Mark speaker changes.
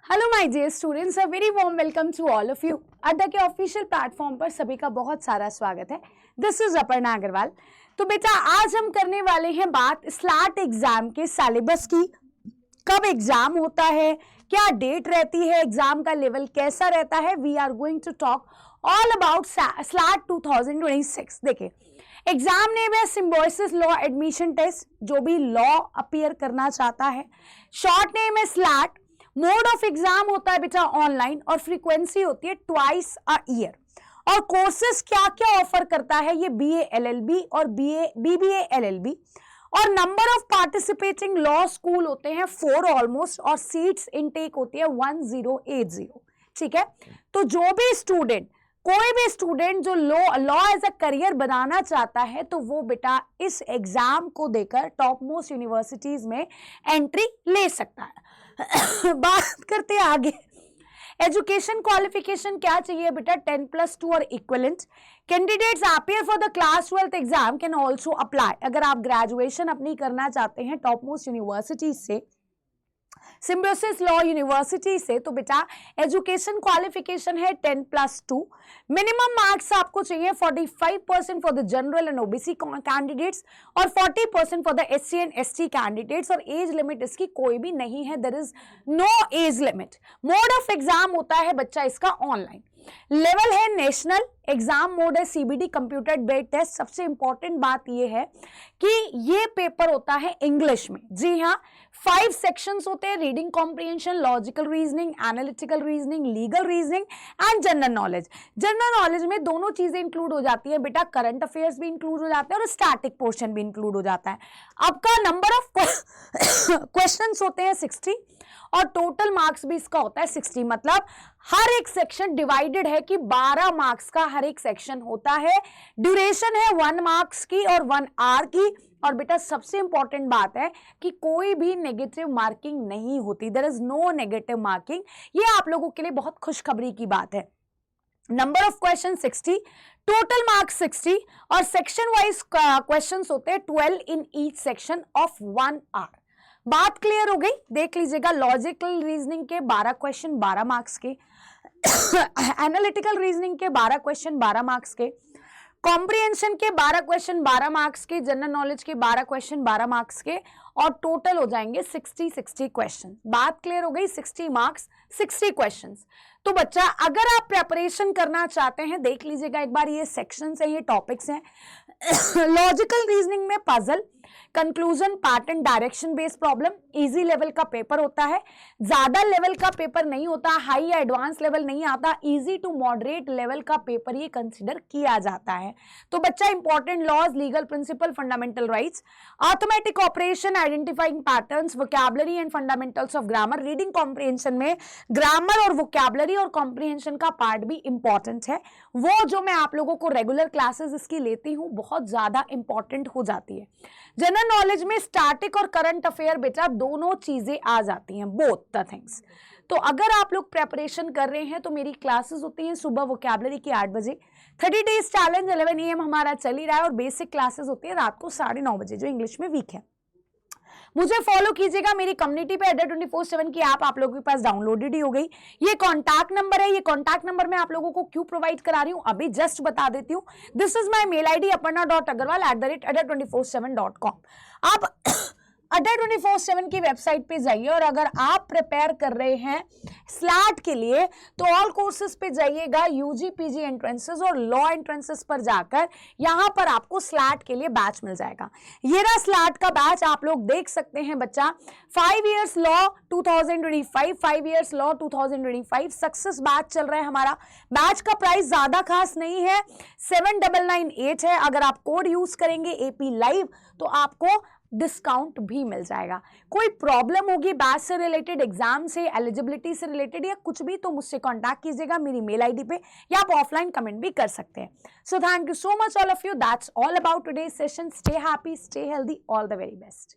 Speaker 1: Hello my dear students, a very warm welcome to all of you. Adda के official platform पर सभी का बहुत सारा स्वागत है। This is Aparna Agarwal. तो बेटा आज हम करने वाले हैं बात स्लैट एग्जाम के सिलेबस की। कब एग्जाम होता है, क्या डेट रहती है, एग्जाम का लेवल कैसा रहता है। We are going to talk all about SLAT 2026। देखिए, एग्जाम नेम है सिम्बोसिस लॉ एडमिशन टेस्ट, जो भी लॉ अपीयर करना चाहता है। शॉर्ट नेम है स्लैट। मोड ऑफ एग्जाम होता है बेटा ऑनलाइन और फ्रीक्वेंसी होती है ट्वाइस अ ईयर। और कोर्सेज क्या क्या ऑफर करता है ये बीए एलएलबी और बीबीए एलएलबी। और number of participating law school होते हैं 4 ऑलमोस्ट, और सीट्स इनटेक होती है 1080। ठीक है, तो जो भी स्टूडेंट, कोई भी स्टूडेंट जो लॉ एज अ करियर बनाना चाहता है तो वो बेटा इस एग्जाम को देकर टॉप मोस्ट यूनिवर्सिटीज में एंट्री ले सकता है। बात करते हैं आगे। एजुकेशन क्वालिफिकेशन क्या चाहिए बेटा, 10+2 और equivalent. Candidates appear for the class 12th exam can also apply. अगर आप ग्रेजुएशन अपनी करना चाहते हैं टॉप मोस्ट यूनिवर्सिटीज से, सिम्बोसिस लॉ यूनिवर्सिटी से, तो बेटा एजुकेशन क्वालिफिकेशन है 10+2। मिनिमम मार्क्स आपको चाहिए 45% for the general and OBC candidates और 40% for the SC and ST candidates. और एज लिमिट इसकी कोई भी नहीं है, there is no age limit. Mode of exam होता है बच्चा इसका ऑनलाइन। लेवल है नेशनल, एग्जाम मोड है सीबीडी कंप्यूटर बेस्ड टेस्ट। सबसे इंपॉर्टेंट बात यह है कि ये पेपर होता है इंग्लिश में। जी हाँ, 5 सेक्शंस होते हैं, reading comprehension, logical reasoning, analytical reasoning, legal reasoning and general knowledge. General knowledge में दोनों चीजें इंक्लूड हो जाती है बेटा, करंट अफेयर्स भी इंक्लूड हो जाते हैं और स्टैटिक पोर्शन भी इंक्लूड हो जाता है। आपका नंबर ऑफ क्वेश्चंस होते हैं 60 और टोटल मार्क्स भी इसका होता है 60। मतलब हर एक सेक्शन डिवाइडेड है कि 12 मार्क्स का हर एक सेक्शन होता है। ड्यूरेशन है 1 मार्क्स की और 1 आवर की। और बेटा सबसे इंपॉर्टेंट बात है कि कोई भी नेगेटिव मार्किंग नहीं होती, there is no negative marking. ये आप लोगों के लिए बहुत खुशखबरी की बात है। Number of question 60, total marks 60 और सेक्शन वाइज क्वेश्चंस होते हैं 12 in each section of 1 hour. बात क्लियर हो गई। देख लीजिएगा, लॉजिकल रीजनिंग के 12 क्वेश्चन 12 मार्क्स के, एनालिटिकल रीजनिंग के 12 क्वेश्चन 12 मार्क्स के, कॉम्प्रिहेंशन के 12 क्वेश्चन 12 मार्क्स के, जनरल नॉलेज के 12 क्वेश्चन 12 मार्क्स के, और टोटल हो जाएंगे 60 क्वेश्चन। बात क्लियर हो गई, 60 मार्क्स 60 क्वेश्चंस। तो बच्चा अगर आप प्रिपरेशन करना चाहते हैं, देख लीजिएगा एक बार, ये सेक्शंस हैं, ये टॉपिक्स हैं। लॉजिकल रीजनिंग में puzzle, conclusion, pattern, direction based problem, easy level का पेपर होता है। ज्यादा लेवल का पेपर नहीं होता, हाई या एडवांस लेवल नहीं आता, इजी टू मॉडरेट लेवल का पेपर ये कंसिडर किया जाता है। तो बच्चा important laws, legal principle, fundamental rights, arithmetic operation, identifying patterns, vocabulary and fundamentals of grammar. Reading comprehension में ग्रामर और वोकैबुलरी और कॉम्प्रिहेंशन का पार्ट भी इंपॉर्टेंट है। वो जो मैं आप लोगों को रेगुलर क्लासेस इसकी लेती हूँ बहुत ज्यादा इंपॉर्टेंट हो जाती है। जनरल नॉलेज में स्टैटिक और करंट अफेयर बेटा दोनों चीजें आ जाती हैं, बोथ द थिंग्स। तो अगर आप लोग प्रेपरेशन कर रहे हैं तो मेरी क्लासेस होती हैं सुबह वोकैबुलरी की 8 बजे, 30 डेज चैलेंज 11 AM हमारा चल ही रहा है, और बेसिक क्लासेस होती है रात को 9:30 बजे जो इंग्लिश में वीक है। मुझे फॉलो कीजिएगा, मेरी कम्युनिटी पे अड्डा 24/7 की ऐप आप लोगों के पास डाउनलोडेड ही हो गई। ये कॉन्टैक्ट नंबर है, ये कॉन्टैक्ट नंबर मैं आप लोगों को क्यों प्रोवाइड करा रही हूँ अभी जस्ट बता देती हूँ। This is my mail ID aparna.agarwal@adda247.com। आप अड्डा 24/7 की वेबसाइट पे जाइए और अगर आप प्रिपेयर कर रहे हैं स्लैट के लिए तो ऑल कोर्सेज पे जाइएगा, यूजी पीजी एंट्रेंसेस और लॉ एंट्रेंसेस पर जाकर यहाँ पर आपको स्लैट के लिए बैच मिल जाएगा। ये रहा स्लैट का बैच, आप लोग देख सकते हैं बच्चा। 5 years law 2025, 5 years law 2025 success batch चल रहा है हमारा। बैच का प्राइस ज्यादा खास नहीं है, 7998 है। अगर आप कोड यूज करेंगे AP लाइव तो आपको डिस्काउंट भी मिल जाएगा। कोई प्रॉब्लम होगी बैच से रिलेटेड, एग्जाम से, एलिजिबिलिटी से रिलेटेड या कुछ भी, तो मुझसे कांटेक्ट कीजिएगा मेरी मेल ID पे, या आप ऑफलाइन कमेंट भी कर सकते हैं। So thank you so much all of you. That's all about today's session. Stay happy, stay healthy, all the very best.